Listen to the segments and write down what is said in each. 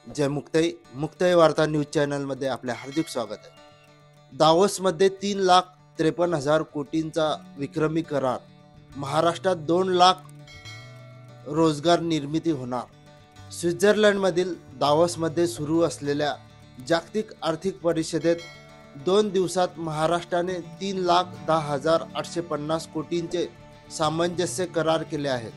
जय मुक्ताई वार्ता news channel मध्ये आपले हार्दिक स्वागत आहे। दावोस मध्ये 3,53,000 कोटींचा विक्रमी करार। महाराष्ट्रात 2 लाख रोजगार निर्मिती होणार। स्वित्झर्लंड मधील दावोस मध्ये सुरू असलेल्या जागतिक आर्थिक परिषदेत 2 दिवसात महाराष्ट्राने 3,10,850 कोटींचे सामंजस्य करार केले आहेत।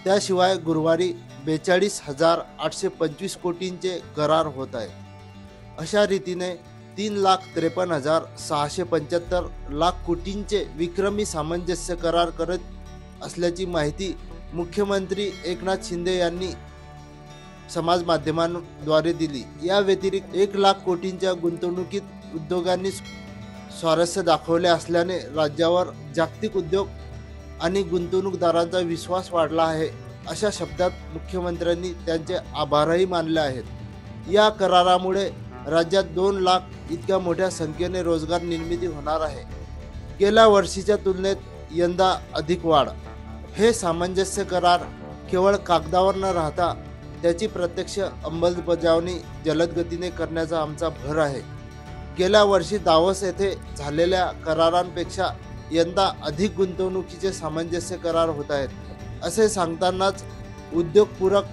त्याशिवाय गुरुवारी 42,825 कोटींचे करार होत आहे। अशा रीतीने 3,53,675 लाख कोटींचे विक्रमी सामंजस्य करार करत असल्याची माहिती मुख्यमंत्री एकनाथ शिंदे यांनी समाज माध्यमांद्वारे दिली। या व्यतिरिक्त 1 लाख कोटींच्या गुंतवणुकीत उद्योगांनी स्वारस्य दाखवले असल्याने राज्यावर जागतिक उद्योग आणि गुंतवणूकदारांचा विश्वास वाढला आहे, अशा शब्दात मुख्यमंत्र्यांनी त्यांचे आभारही मानले आहेत। या करारामुळे राज्यात 2 लाख इतक्या मोठ्या संख्येने रोजगार निर्मिती होणार आहे। गेल्या वर्षीच्या तुलनेत यंदा अधिक वाढ। हे सामंजस्य करार केवळ कागदावर न राहता त्याची प्रत्यक्ष अंमलबजावणी जलद गतीने करण्याचा आमचा भर आहे। गेल्या वर्षी दावोस येथे झालेल्या करारांपेक्षा यंदा अधिक गुंतवणुकीचे सामंजस्य करार होत आहेत, असे सांगतानाच उद्योगपूरक,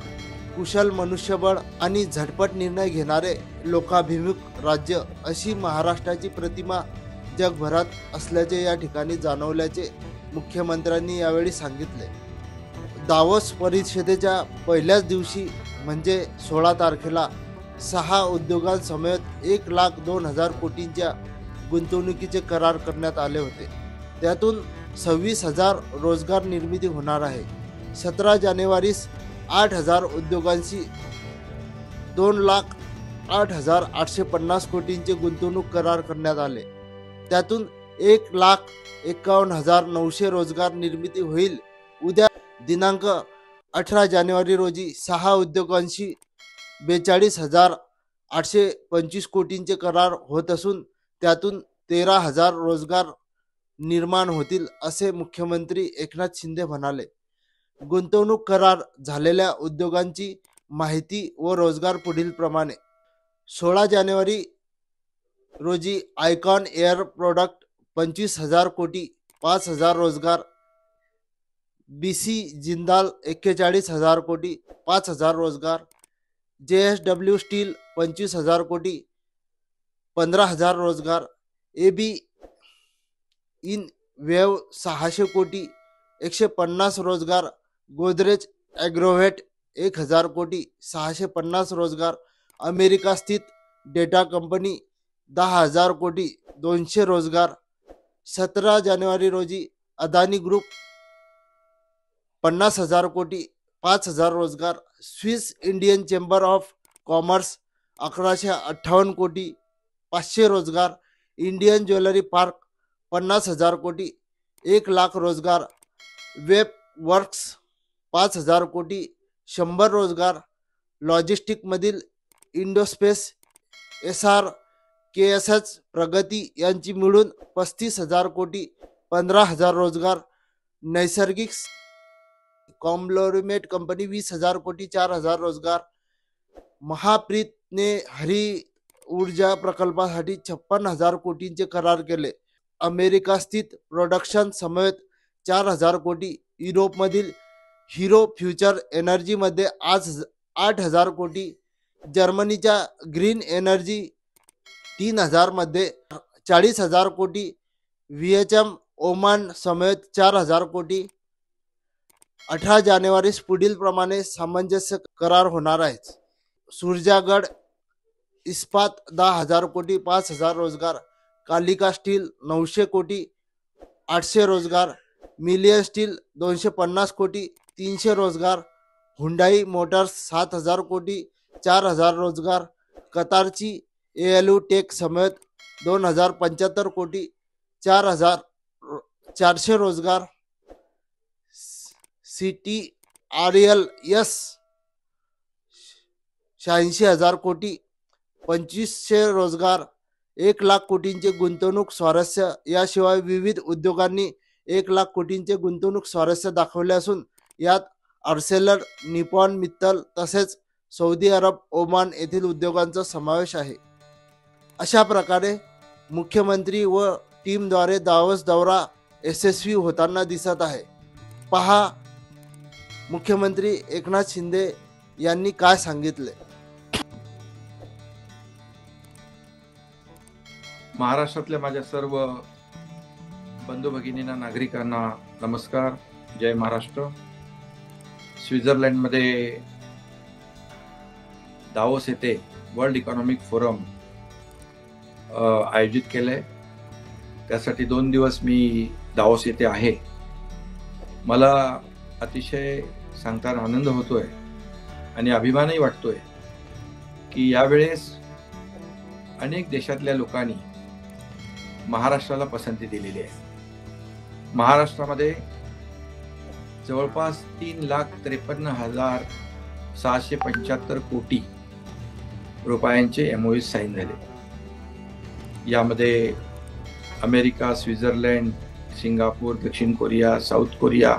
कुशल मनुष्यबळ आणि झटपट निर्णय घेणारे लोकाभिमुख राज्य अशी महाराष्ट्राची प्रतिमा जगभरात असल्याचे या ठिकाणी जाणवल्याचे मुख्यमंत्र्यांनी यावेळी सांगितले। दावोस परिषदेच्या पहिल्याच दिवशी म्हणजे 16 तारखेला 6 उद्योगांसमवेत 1,02,000 कोटींच्या गुंतवणुकीचे करार करण्यात आले होते। त्यातून 26,000 रोजगार निर्मिती होणार आहे। 17 जानेवारीस 8,000 उद्योगांशी 2,08,850 कोटींचे गुंतवणूक करार करण्यात आले। त्यातून 1,51,900 रोजगार निर्मिती होईल। उद्या दिनांक 18 जानेवारी रोजी 6 उद्योगांशी 42,825 कोटींचे करार होत असून त्यातून 13,000 रोजगार निर्माण होतील, असे मुख्यमंत्री एकनाथ शिंदे म्हणाले। गुंतवणूक करार झालेल्या उद्योगांची माहिती व रोजगार पुढील प्रमाणे। 16 जानेवारी रोजी आयकॉन एअर प्रोडक्ट 25,000 कोटी 5,000 रोजगार। BC जिंदाल 41,000 कोटी 5,000 रोजगार। JSW स्टील 25,000 कोटी 15,000 रोजगार। AB इन वेव 600 कोटी 150 रोजगार। गोदरेज ॲग्रोव्हेट 1,000 कोटी 650 रोजगार। अमेरिका स्थित डेटा कंपनी 10,000 कोटी 200 रोजगार। 17 जानेवारी रोजी अदानी ग्रुप 50,000 कोटी 5,000 रोजगार। Swiss Indian chamber of commerce 1,158 कोटी 500 रोजगार। इंडियन ज्वेलरी पार्क 50,000 कोटी 1 लाख रोजगार। वेब वर्क्स 5,000 कोटी 100 रोजगार। लॉजिस्टिकमधील इंडोस्पेस SRKSH प्रगती यांची मिळून 35,000 कोटी 15,000 रोजगार। नैसर्गिक कॉम्ग्लोमेरेट कंपनी 20,000 कोटी 4,000 रोजगार। महाप्रीतने हरी ऊर्जा प्रकल्पासाठी 56,000 कोटींचे करार केले। अमेरिका स्थित प्रोडक्शन समवेत 4,000 कोटी। युरोपमधील हिरो फ्युचर एनर्जीमध्ये आज 8,000 कोटी। जर्मनीच्या ग्रीन एनर्जी 3,000 मध्ये 40,000 कोटी। VHM ओमान समेत 4,000 कोटी। 18 जानेवारीस पुढील प्रमाणे सामंजस्य करार होणार आहेत। सुरजागड इस्पात 10,000 कोटी 5,000 रोजगार। कालिका स्टील 900 कोटी 800 रोजगार। मिलियन स्टील 250 कोटी 300 रोजगार। हुंडाई मोटर्स 7,000 कोटी 4,000 रोजगार। कतारची ALU टेक समेत 2,075 कोटी 4,400 रोजगार। CTRLS 86,000 कोटी 2,500 रोजगार। 1 लाख कोटींचे गुंतवणूक स्वारस्य। याशिवाय विविध उद्योगांनी 1 लाख कोटींचे गुंतवणूक स्वारस्य दाखवले असून यात आर्सेलर, निपॉन मित्तल तसेच सौदी अरब, ओमान येथील उद्योगांचा समावेश आहे. अशा प्रकारे मुख्यमंत्री व टीमद्वारे दावोस दौरा यशस्वी होताना दिसत आहे. पहा मुख्यमंत्री एकनाथ शिंदे यांनी काय सांगितले. महाराष्ट्रातल्या माझ्या सर्व बंधू भगिनींना, नागरिकांना नमस्कार. जय महाराष्ट्र. स्वित्झर्लंडमध्ये दावोस येथे वर्ल्ड इकॉनॉमिक फोरम आयोजित केलंय. त्यासाठी 2 दिवस मी दावोस येथे आहे. मला अतिशय सांगताना आनंद होतोय आणि अभिमानही वाटतोय की यावेळेस अनेक देशातल्या लोकांनी महाराष्ट्राला पसंती दिलेली आहे. महाराष्ट्रामध्ये जवळपास 3,53,675 कोटी रुपयांचे MOU साईन झाले. यामध्ये अमेरिका, स्वित्झर्लंड, सिंगापूर, दक्षिण Korea, south Korea,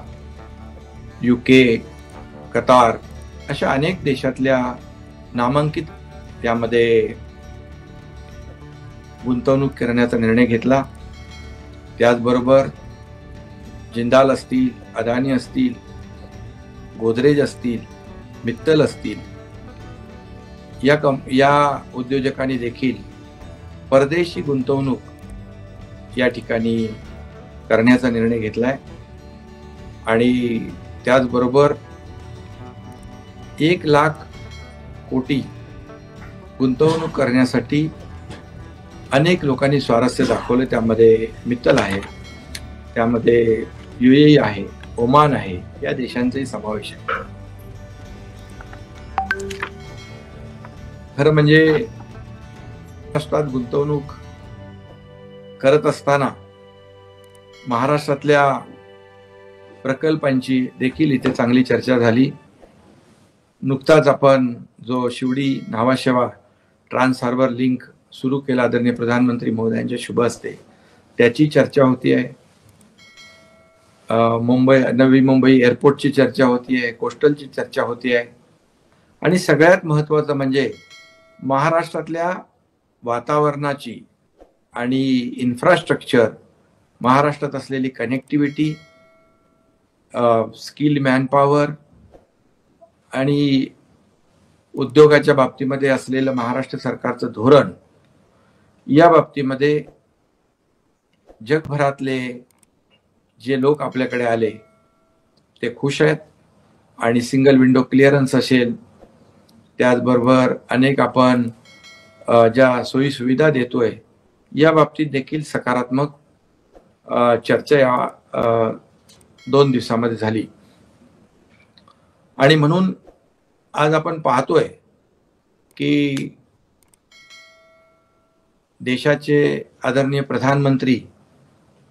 UK, Qatar अशा अनेक देशातल्या नामांकित त्यामध्ये गुंतवणूक करण्याचा निर्णय घेतला. त्याचबरोबर जिंदाल असतील, अदानी असतील, गोदरेज असतील, मित्तल असतील या उद्योजकांनी देखील परदेशी गुंतवणूक या ठिकाणी करण्याचा निर्णय घेतलाय. आणि त्याचबरोबर 1,00,000 कोटी गुंतवणूक करण्यासाठी अनेक लोकांनी स्वारस्य दाखवले. त्यामध्ये मित्तल आहे, त्यामध्ये UAE आहे, ओमान आहे, या देशांचाही समावेश आहे. खरं म्हणजे महाराष्ट्रात गुंतवणूक करत असताना महाराष्ट्रातल्या प्रकल्पांची देखील इथे चांगली चर्चा झाली. नुकताच आपण जो Shivdi Nhava trans harbour link सुरू केला आदरणीय प्रधानमंत्री महोदयांच्या शुभ हस्ते, त्याची चर्चा होती आहे. नवी मुंबई एअरपोर्टची चर्चा होती आहे, कोस्टलची चर्चा होती आहे. आणि सगळ्यात महत्त्वाचं म्हणजे महाराष्ट्रातल्या वातावरणाची आणि इन्फ्रास्ट्रक्चर, महाराष्ट्रात असलेली कनेक्टिव्हिटी, स्किल्ड मॅनपॉवर आणि उद्योगाच्या बाबतीमध्ये असलेलं महाराष्ट्र सरकारचं धोरण, या बाबतीमध्ये जगभरातले जे लोक आपल्याकडे आले ते खुश आहेत. आणि सिंगल विंडो क्लिअरन्स असेल, त्याचबरोबर अनेक आपण ज्या सोयी सुविधा देतोय या बाबतीत देखील सकारात्मक चर्चा या 2 दिवसामध्ये झाली. आणि म्हणून आज आपण पाहतोय की देशाचे आदरणीय प्रधानमंत्री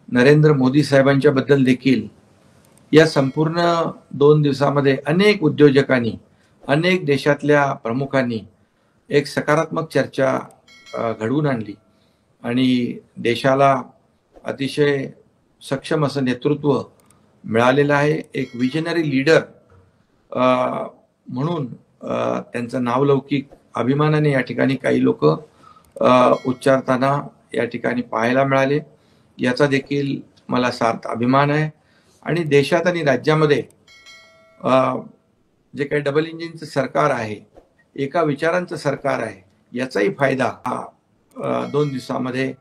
नरेंद्र मोदी साहेबांच्या बद्दल देखील या संपूर्ण 2 दिवसामध्ये अनेक उद्योजकांनी, अनेक देशातल्या प्रमुखांनी एक सकारात्मक चर्चा घडवून आणली आणि देशाला अतिशय सक्षम असं नेतृत्व मिळालेलं आहे. एक विजनरी लीडर म्हणून त्यांचं नावलौकिक अभिमानाने या ठिकाणी काही लोक उच्चारताना या ठिकाणी पाहायला मिळाले. याचा देखील मला सार्थ अभिमान आहे. आणि देशात आणि राज्यामध्ये जे काही डबल इंजिनचं सरकार आहे, एका विचारांचं सरकार आहे, याचाही फायदा हा 2 दिवसामध्ये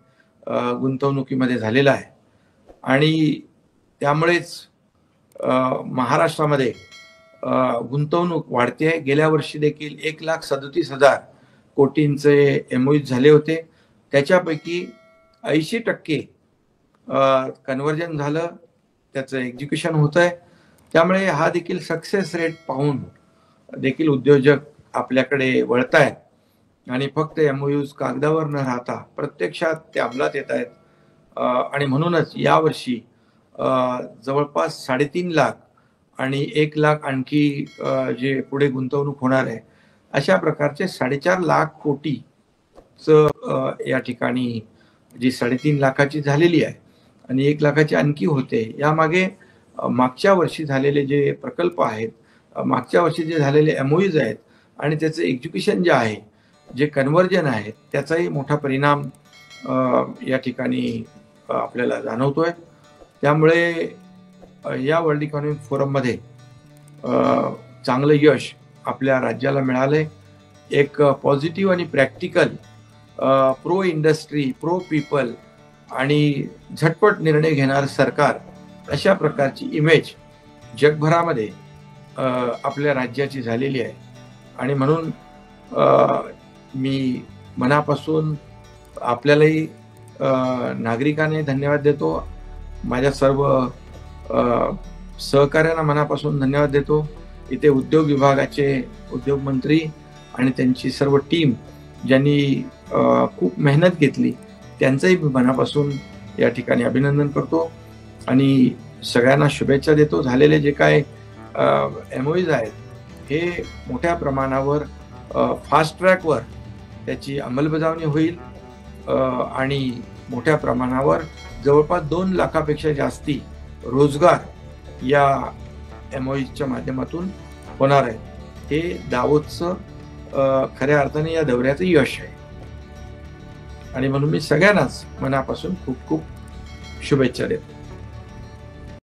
गुंतवणुकीमध्ये झालेला आहे. आणि त्यामुळेच महाराष्ट्रामध्ये गुंतवणूक वाढते आहे. गेल्या वर्षी देखील 1,37,000 कोटींचे MOU झाले होते. त्याच्यापैकी 80% कन्व्हर्जन झालं, त्याचं एक्झिक्युशन होत आहे. त्यामुळे हा देखील सक्सेस रेट पाहून देखील उद्योजक आपल्याकडे वळत आहेत आणि फक्त MOUs कागदावर न राहता प्रत्यक्षात ते अंमलात येत आहेत. आणि म्हणूनच यावर्षी जवळपास 3.5 लाख आणि 1 लाख आणखी जे पुढे गुंतवणूक होणार आहे, अशा प्रकारचे 4.5 लाख कोटीचं या ठिकाणी जी 3.5 लाखाची झालेली आहे आणि 1 लाखाची आणखी होते. यामागे मागच्या वर्षी झालेले जे प्रकल्प आहेत, मागच्या वर्षी जे झालेले MOUs आहेत आणि त्याचं एज्युकेशन जे आहे, जे कन्व्हर्जन आहे, त्याचाही मोठा परिणाम या ठिकाणी आपल्याला जाणवतोय. त्यामुळे या वर्ल्ड इकॉनॉमिक फोरममध्ये चांगलं यश आपल्या राज्याला मिळालंय. एक पॉझिटिव्ह आणि practical, pro industry, pro people आणि झटपट निर्णय घेणारं सरकार, अशा प्रकारची इमेज जगभरामध्ये आपल्या राज्याची झालेली आहे. आणि म्हणून मी मनापासून आपल्यालाही नागरिकांनी धन्यवाद देतो. माझ्या सर्व सहकार्यांना मनापासून धन्यवाद देतो. इथे उद्योग विभागाचे उद्योग मंत्री आणि त्यांची सर्व टीम ज्यांनी खूप मेहनत घेतली, त्यांचंही मी मनापासून या ठिकाणी अभिनंदन करतो आणि सगळ्यांना शुभेच्छा देतो. झालेले जे काय MOUs आहेत, हे मोठ्या प्रमाणावर फास्ट ट्रॅकवर त्याची अंमलबजावणी होईल आणि मोठ्या प्रमाणावर जवळपास 2 लाखापेक्षा जास्ती रोजगार या MOUsच्या माध्यमातून होणार आहे. हे दावोसचं खऱ्या अर्थाने या दौऱ्याचं यश आहे. आणि म्हणून मी सगळ्यांनाच मनापासून खूप खूप शुभेच्छा देतो.